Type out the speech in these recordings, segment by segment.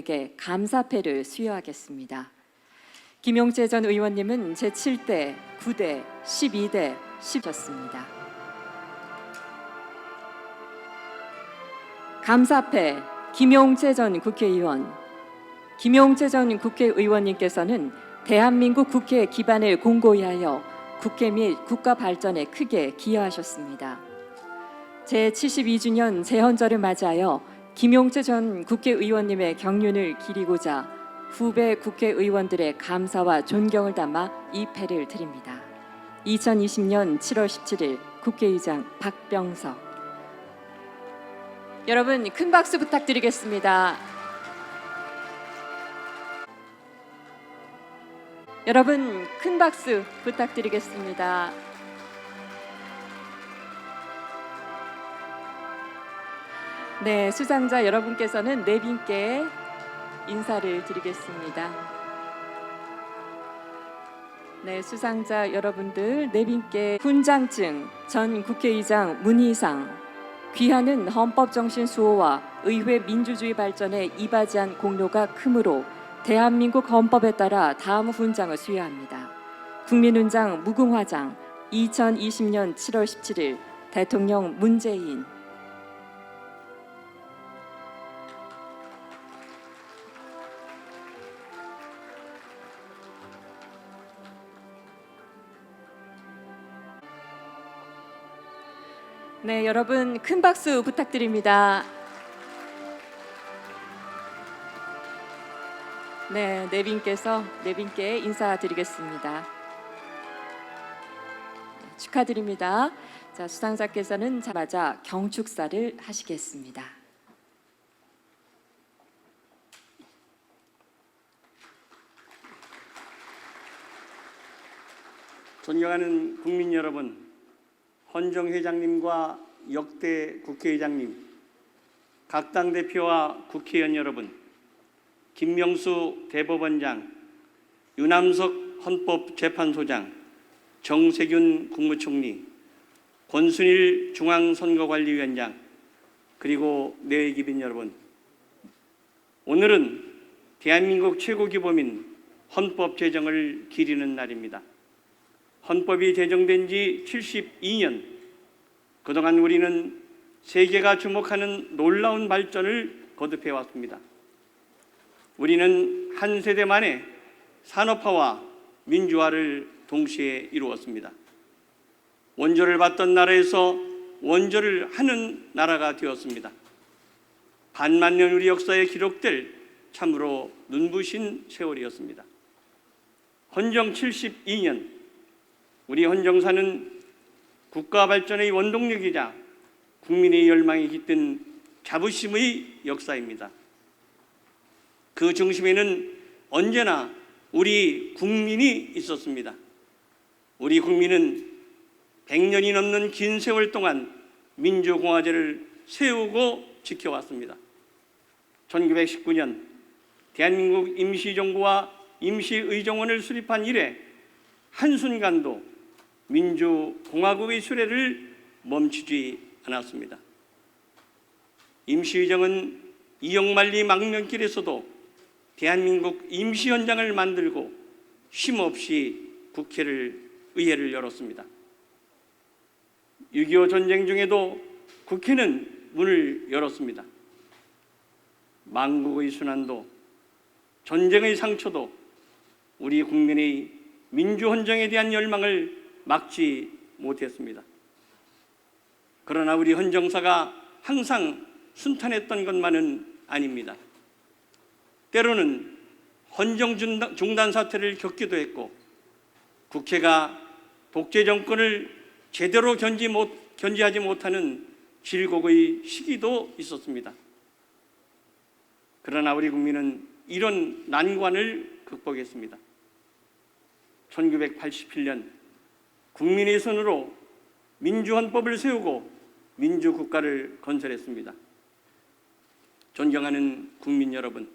의원님에게 감사패를 수여하겠습니다. 김용재 전 의원님은 제7대, 9대, 12대, 10셨습니다. 감사패 김용재 전 국회의원. 김용재 전 국회의원님께서는 대한민국 국회 기반을 공고히 하여 국회 및 국가 발전에 크게 기여하셨습니다. 제72주년 제헌절을 맞이하여 김용재 전 국회의원님의 경륜을 기리고자 후배 국회의원들의 감사와 존경을 담아 이 패를 드립니다. 2020년 7월 17일 국회의장 박병석. 여러분 큰 박수 부탁드리겠습니다. 여러분 큰 박수 부탁드리겠습니다. 네, 수상자 여러분께서는 내빈께 인사를 드리겠습니다. 네, 수상자 여러분들 내빈께 훈장증, 전 국회의장 문희상, 귀하는 헌법정신 수호와 의회 민주주의 발전에 이바지한 공로가 크므로 대한민국 헌법에 따라 다음 훈장을 수여합니다. 국민훈장 무궁화장 2020년 7월 17일 대통령 문재인. 네, 여러분 큰 박수 부탁드립니다. 네, 내빈께 인사드리겠습니다. 축하드립니다. 자, 수상자께서는 자마자 경축사를 하시겠습니다. 존경하는 국민 여러분, 헌정 회장님과 역대 국회의장님, 각 당 대표와 국회의원 여러분, 김명수 대법원장, 유남석 헌법재판소장, 정세균 국무총리, 권순일 중앙선거관리위원장, 그리고 내외기빈 여러분, 오늘은 대한민국 최고기범인 헌법 제정을 기리는 날입니다. 헌법이 제정된 지 72년, 그동안 우리는 세계가 주목하는 놀라운 발전을 거듭해 왔습니다. 우리는 한 세대 만에 산업화와 민주화를 동시에 이루었습니다. 원조를 받던 나라에서 원조를 하는 나라가 되었습니다. 반만 년 우리 역사에 기록될 참으로 눈부신 세월이었습니다. 헌정 72년, 우리 헌정사는 국가 발전의 원동력이자 국민의 열망이 깃든 자부심의 역사입니다. 그 중심에는 언제나 우리 국민이 있었습니다. 우리 국민은 100년이 넘는 긴 세월 동안 민주공화제를 세우고 지켜왔습니다. 1919년 대한민국 임시정부와 임시의정원을 수립한 이래 한순간도 민주공화국의 수레를 멈추지 않았습니다. 임시의정은 이영만리 망명길에서도 대한민국 임시헌장을 만들고 쉼없이 의회를 열었습니다. 6.25 전쟁 중에도 국회는 문을 열었습니다. 망국의 순환도 전쟁의 상처도 우리 국민의 민주헌정에 대한 열망을 막지 못했습니다. 그러나 우리 헌정사가 항상 순탄했던 것만은 아닙니다. 때로는 헌정 중단 사태를 겪기도 했고 국회가 독재 정권을 제대로 견제하지 못하는 질곡의 시기도 있었습니다. 그러나 우리 국민은 이런 난관을 극복했습니다. 1987년 국민의 손으로 민주헌법을 세우고 민주국가를 건설했습니다. 존경하는 국민 여러분,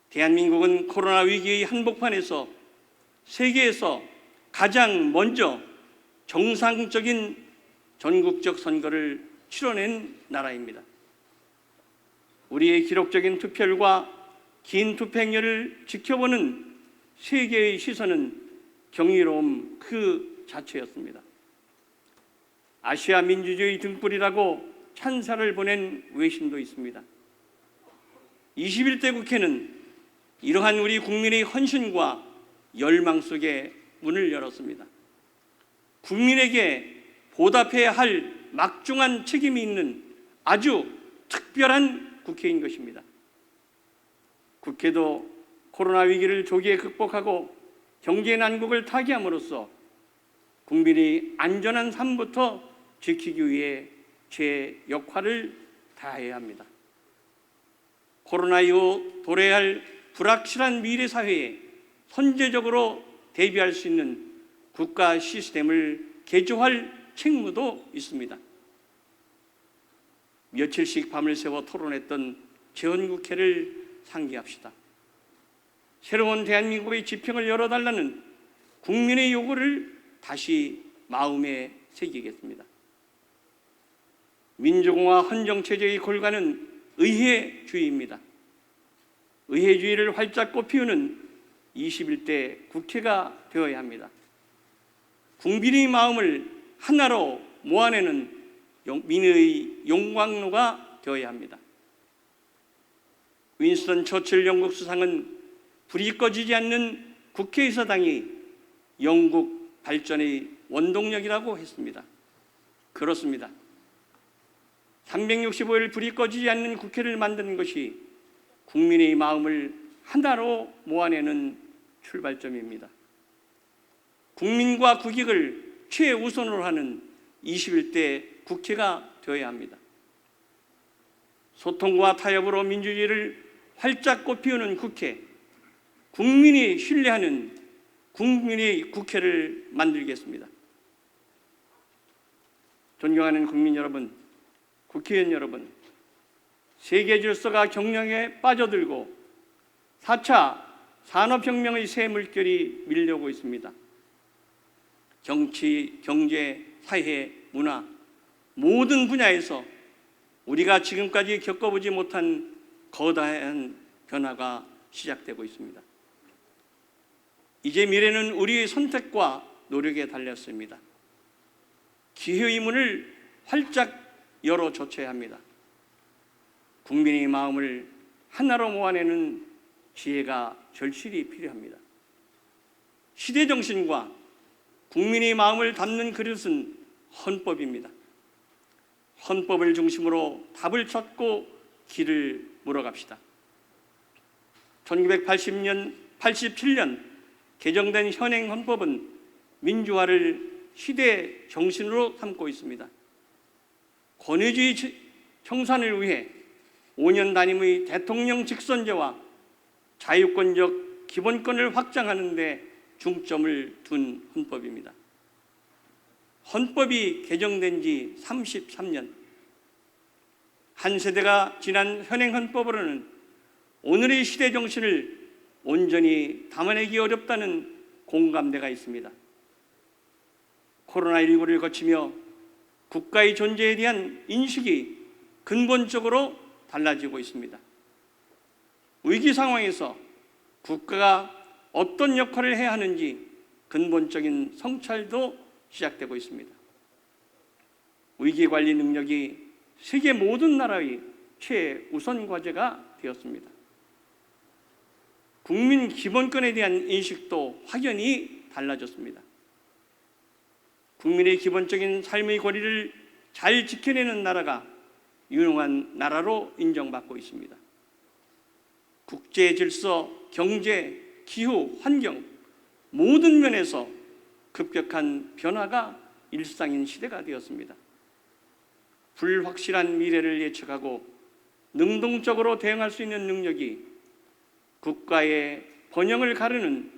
대한민국은 코로나 위기의 한복판에서 세계에서 가장 먼저 정상적인 전국적 선거를 치러낸 나라입니다. 우리의 기록적인 투표율과 긴 투팽열을 지켜보는 세계의 시선은 경이로움 그 자체였습니다. 아시아 민주주의 등불이라고 찬사를 보낸 외신도 있습니다. 21대 국회는 이러한 우리 국민의 헌신과 열망 속에 문을 열었습니다. 국민에게 보답해야 할 막중한 책임이 있는 아주 특별한 국회인 것입니다. 국회도 코로나 위기를 조기에 극복하고 경제 난국을 타개함으로써 국민의 안전한 삶부터 지키기 위해 제 역할을 다해야 합니다. 코로나 이후 도래해야 할 불확실한 미래 사회에 선제적으로 대비할 수 있는 국가 시스템을 개조할 책무도 있습니다. 며칠씩 밤을 새워 토론했던 재헌국회를 상기합시다. 새로운 대한민국의 지평을 열어달라는 국민의 요구를 다시 마음에 새기겠습니다. 민주공화 헌정체제의 골간은 의회주의입니다. 의회주의를 활짝 꽃피우는 21대 국회가 되어야 합니다. 국민의 마음을 하나로 모아내는 민의 용광로가 되어야 합니다. 윈스턴 처칠 영국 수상은 불이 꺼지지 않는 국회의사당이 영국 발전의 원동력이라고 했습니다. 그렇습니다. 365일 불이 꺼지지 않는 국회를 만드는 것이 국민의 마음을 하나로 모아내는 출발점입니다. 국민과 국익을 최우선으로 하는 21대 국회가 되어야 합니다. 소통과 타협으로 민주주의를 활짝 꽃피우는 국회, 국민이 신뢰하는 국민의 국회를 만들겠습니다. 존경하는 국민 여러분, 국회의원 여러분, 세계 질서가 경영에 빠져들고 4차 산업혁명의 새 물결이 밀려오고 있습니다. 정치, 경제, 사회, 문화 모든 분야에서 우리가 지금까지 겪어보지 못한 거대한 변화가 시작되고 있습니다. 이제 미래는 우리의 선택과 노력에 달렸습니다. 기회의 문을 활짝 열어 젖혀야 합니다. 국민의 마음을 하나로 모아내는 지혜가 절실히 필요합니다. 시대 정신과 국민의 마음을 담는 그릇은 헌법입니다. 헌법을 중심으로 답을 찾고 길을 물어갑시다. 1987년 개정된 현행 헌법은 민주화를 시대 정신으로 삼고 있습니다. 권위주의 청산을 위해 5년 단임의 대통령 직선제와 자유권적 기본권을 확장하는 데 중점을 둔 헌법입니다. 헌법이 개정된 지 33년, 한 세대가 지난 현행 헌법으로는 오늘의 시대 정신을 온전히 담아내기 어렵다는 공감대가 있습니다. 코로나19를 거치며 국가의 존재에 대한 인식이 근본적으로 달라지고 있습니다. 위기 상황에서 국가가 어떤 역할을 해야 하는지 근본적인 성찰도 시작되고 있습니다. 위기관리 능력이 세계 모든 나라의 최우선 과제가 되었습니다. 국민 기본권에 대한 인식도 확연히 달라졌습니다. 국민의 기본적인 삶의 권리를 잘 지켜내는 나라가 유능한 나라로 인정받고 있습니다. 국제 질서, 경제, 기후, 환경 모든 면에서 급격한 변화가 일상인 시대가 되었습니다. 불확실한 미래를 예측하고 능동적으로 대응할 수 있는 능력이 국가의 번영을 가르는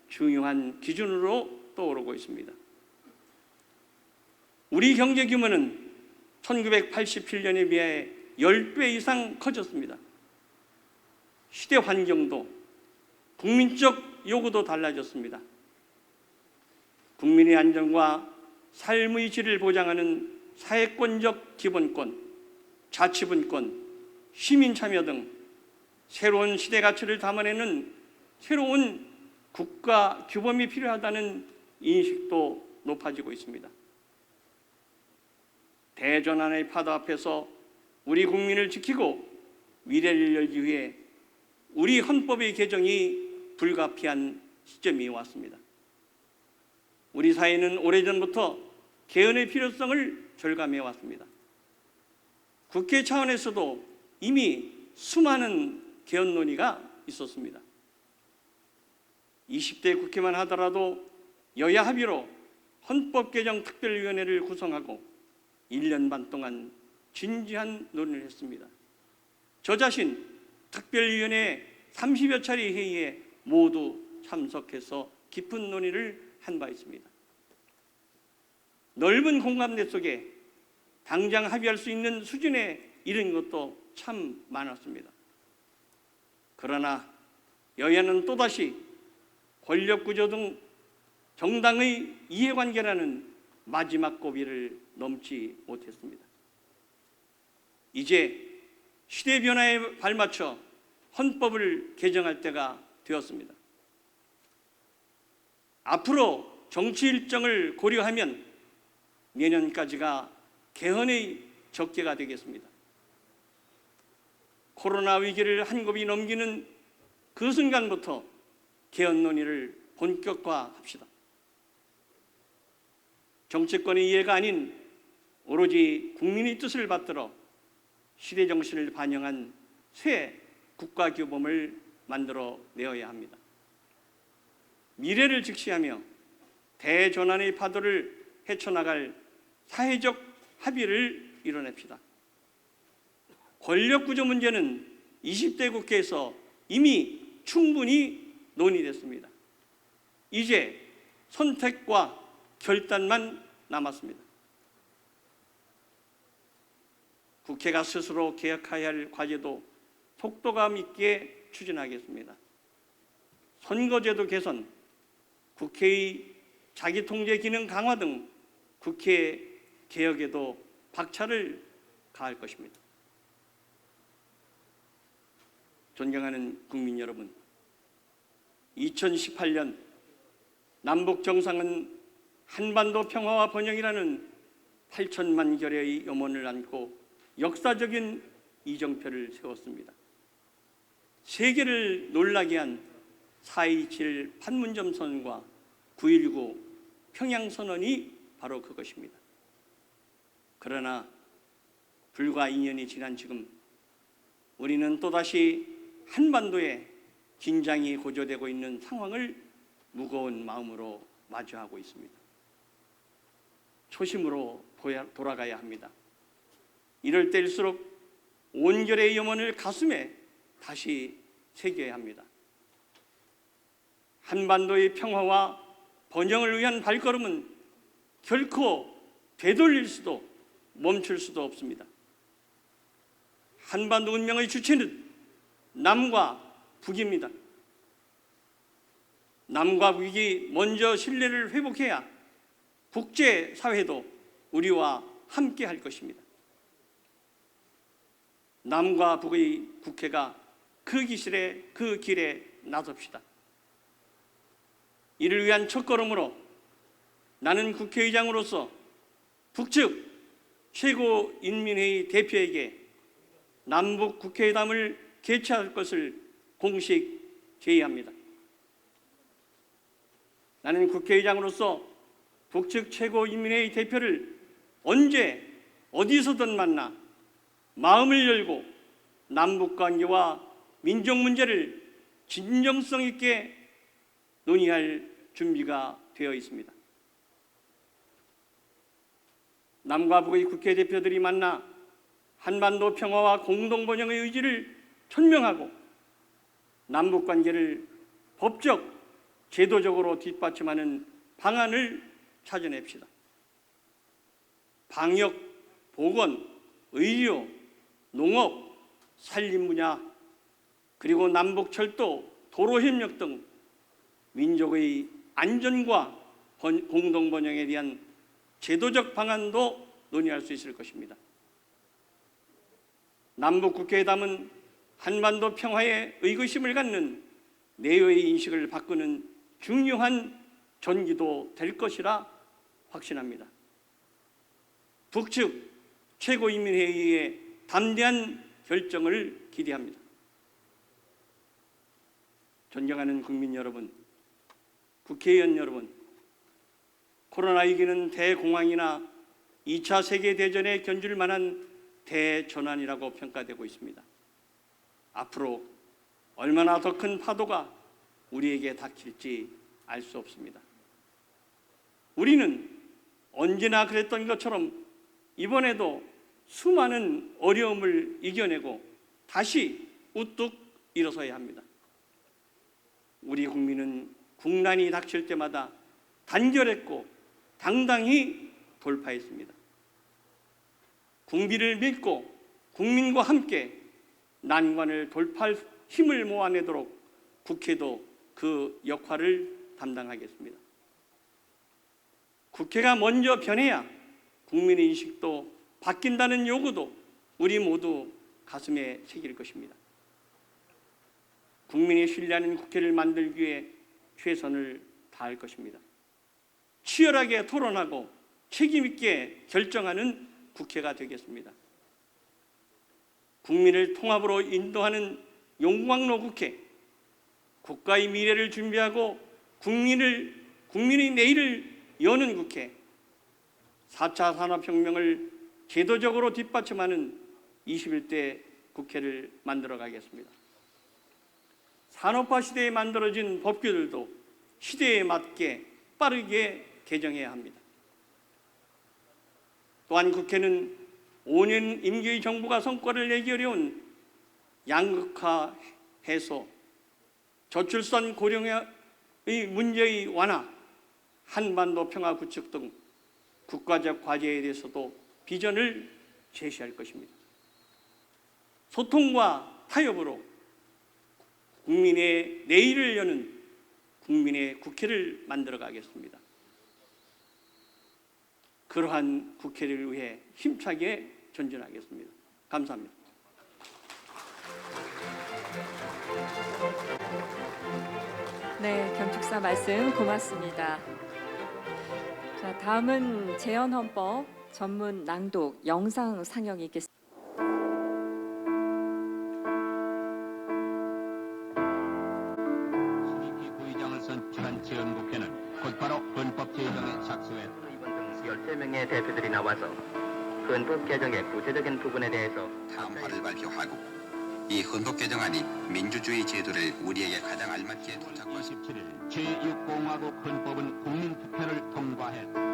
중요한 기준으로 떠오르고 있습니다. 우리 경제 규모는 1987년에 비해 10배 이상 커졌습니다. 시대 환경도 국민적 요구도 달라졌습니다. 국민의 안전과 삶의 질을 보장하는 사회권적 기본권, 자치분권, 시민 참여 등 새로운 시대 가치를 담아내는 새로운 국가 규범이 필요하다는 인식도 높아지고 있습니다. 대전환의 파도 앞에서 우리 국민을 지키고 미래를 열기 위해 우리 헌법의 개정이 불가피한 시점이 왔습니다. 우리 사회는 오래전부터 개헌의 필요성을 절감해 왔습니다. 국회 차원에서도 이미 수많은 개헌 논의가 있었습니다. 20대 국회만 하더라도 여야 합의로 헌법개정특별위원회를 구성하고 1년 반 동안 진지한 논의를 했습니다. 저 자신 특별위원회 30여 차례 회의에 모두 참석해서 깊은 논의를 한 바 있습니다. 넓은 공감대 속에 당장 합의할 수 있는 수준에 이른 것도 참 많았습니다. 그러나 여야는 또다시 권력구조 등 정당의 이해관계라는 마지막 고비를 넘지 못했습니다. 이제 시대 변화에 발맞춰 헌법을 개정할 때가 되었습니다. 앞으로 정치 일정을 고려하면 내년까지가 개헌의 적기가 되겠습니다. 코로나 위기를 한곱이 넘기는 그 순간부터 개헌 논의를 본격화합시다. 정치권의 이해가 아닌 오로지 국민의 뜻을 받들어 시대 정신을 반영한 새 국가규범을 만들어 내어야 합니다. 미래를 직시하며 대전환의 파도를 헤쳐나갈 사회적 합의를 이뤄냅시다. 권력구조 문제는 20대 국회에서 이미 충분히 논의됐습니다. 이제 선택과 결단만 남았습니다. 국회가 스스로 개혁해야 할 과제도 속도감 있게 추진하겠습니다. 선거제도 개선, 국회의 자기통제 기능 강화 등 국회 개혁에도 박차를 가할 것입니다. 존경하는 국민 여러분, 2018년 남북 정상은 한반도 평화와 번영이라는 8천만 결의 염원을 안고 역사적인 이정표를 세웠습니다. 세계를 놀라게 한 4.27 판문점 선언과 9.19 평양 선언이 바로 그것입니다. 그러나 불과 2년이 지난 지금 우리는 또다시 한반도에 긴장이 고조되고 있는 상황을 무거운 마음으로 마주하고 있습니다. 초심으로 돌아가야 합니다. 이럴 때일수록 온결의 염원을 가슴에 다시 새겨야 합니다. 한반도의 평화와 번영을 위한 발걸음은 결코 되돌릴 수도 멈출 수도 없습니다. 한반도 운명의 주체는 남과 북입니다. 남과 북이 먼저 신뢰를 회복해야 국제사회도 우리와 함께 할 것입니다. 남과 북의 국회가 그 길에 나섭시다. 이를 위한 첫걸음으로 나는 국회의장으로서 북측 최고인민회의 대표에게 남북 국회회담을 개최할 것을 공식 제의합니다. 나는 국회의장으로서 북측 최고인민회의 대표를 언제 어디서든 만나 마음을 열고 남북관계와 민족 문제를 진정성 있게 논의할 준비가 되어 있습니다. 남과 북의 국회 대표들이 만나 한반도 평화와 공동번영의 의지를 천명하고 남북관계를 법적, 제도적으로 뒷받침하는 방안을 찾아냅시다. 방역, 보건, 의료, 농업, 산림 분야, 그리고 남북철도, 도로협력 등 민족의 안전과 공동번영에 대한 제도적 방안도 논의할 수 있을 것입니다. 남북국회회담은 한반도 평화에 의구심을 갖는 내외의 인식을 바꾸는 중요한 전기도 될 것이라 확신합니다. 북측 최고인민회의의 담대한 결정을 기대합니다. 존경하는 국민 여러분, 국회의원 여러분, 코로나 위기는 대공황이나 2차 세계대전에 견줄 만한 대전환이라고 평가되고 있습니다. 앞으로 얼마나 더 큰 파도가 우리에게 닥칠지 알 수 없습니다. 우리는 언제나 그랬던 것처럼 이번에도 수많은 어려움을 이겨내고 다시 우뚝 일어서야 합니다. 우리 국민은 국난이 닥칠 때마다 단결했고 당당히 돌파했습니다. 국민을 믿고 국민과 함께 난관을 돌파할 힘을 모아내도록 국회도 그 역할을 담당하겠습니다. 국회가 먼저 변해야 국민의 인식도 바뀐다는 요구도 우리 모두 가슴에 새길 것입니다. 국민이 신뢰하는 국회를 만들기 위해 최선을 다할 것입니다. 치열하게 토론하고 책임 있게 결정하는 국회가 되겠습니다. 국민을 통합으로 인도하는 용광로 국회, 국가의 미래를 준비하고 국민의 내일을 여는 국회, 4차 산업혁명을 제도적으로 뒷받침하는 21대 국회를 만들어 가겠습니다. 산업화 시대에 만들어진 법규들도 시대에 맞게 빠르게 개정해야 합니다. 또한 국회는 5년 임기의 정부가 성과를 내기 어려운 양극화 해소, 저출산 고령의 문제의 완화, 한반도 평화 구축 등 국가적 과제에 대해서도 비전을 제시할 것입니다. 소통과 타협으로 국민의 내일을 여는 국민의 국회를 만들어 가겠습니다. 그러한 국회를 위해 힘차게 전진하겠습니다. 감사합니다. 네, 경축사 말씀 고맙습니다. 자, 다음은 재헌헌법 전문 낭독 영상 상영이 있겠습니다. 구의장을 선출한 재헌국회는 곧바로 헌법 제정에 착수했다. 의원 등 13명의 대표들이 나와서 헌법 개정의 구체적인 부분에 대해서 담화를 발표하고 이 헌법 개정안이 민주주의 제도를 우리에게 가장 알맞게 도착한 27일 제6공화국 헌법은 국민투표를 통과했다.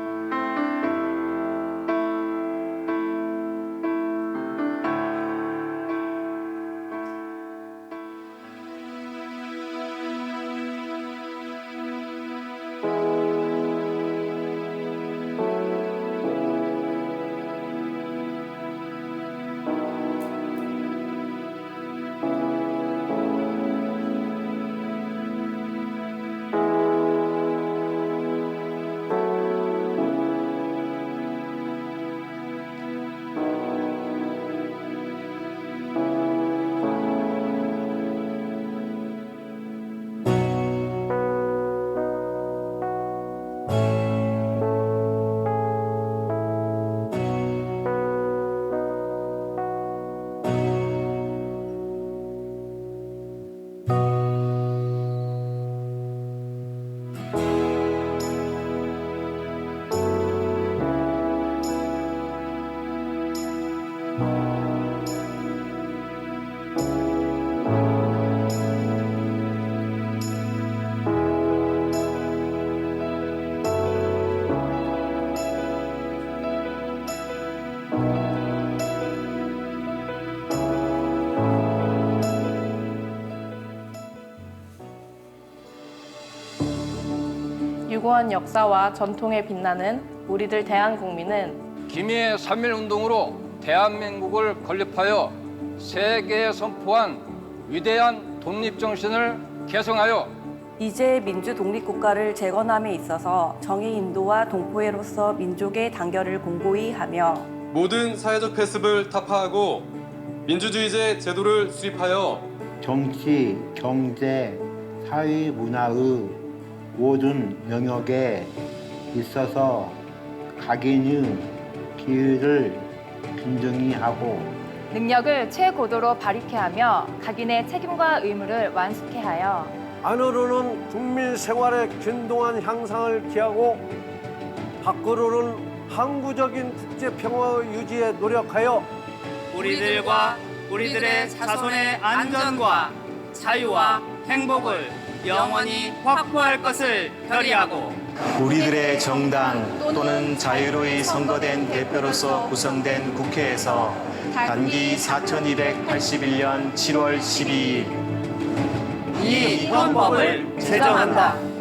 유구한 역사와 전통에 빛나는 우리들 대한국민은 김해의 3.1운동으로 대한민국을 건립하여 세계에 선포한 위대한 독립정신을 계승하여 이제 민주 독립국가를 재건함에 있어서 정의 인도와 동포애로서 민족의 단결을 공고히 하며 모든 사회적 패습을 타파하고 민주주의제 제도를 수립하여 정치, 경제, 사회, 문화의 모든 영역에 있어서 각인의 기회를 균등히 하고 능력을 최고도로 발휘케 하며 각인의 책임과 의무를 완수케 하여 안으로는 국민 생활의 균등한 향상을 기하고 밖으로는 항구적인 국제 평화 유지에 노력하여 우리들과 우리들의 자손의 안전과 자유와 행복을 영원히 확보할 것을 결의하고 우리들의 정당 또는 자유로이 선거된 대표로서 구성된 국회에서 단기 4281년 7월 12일 이 헌법을 제정한다.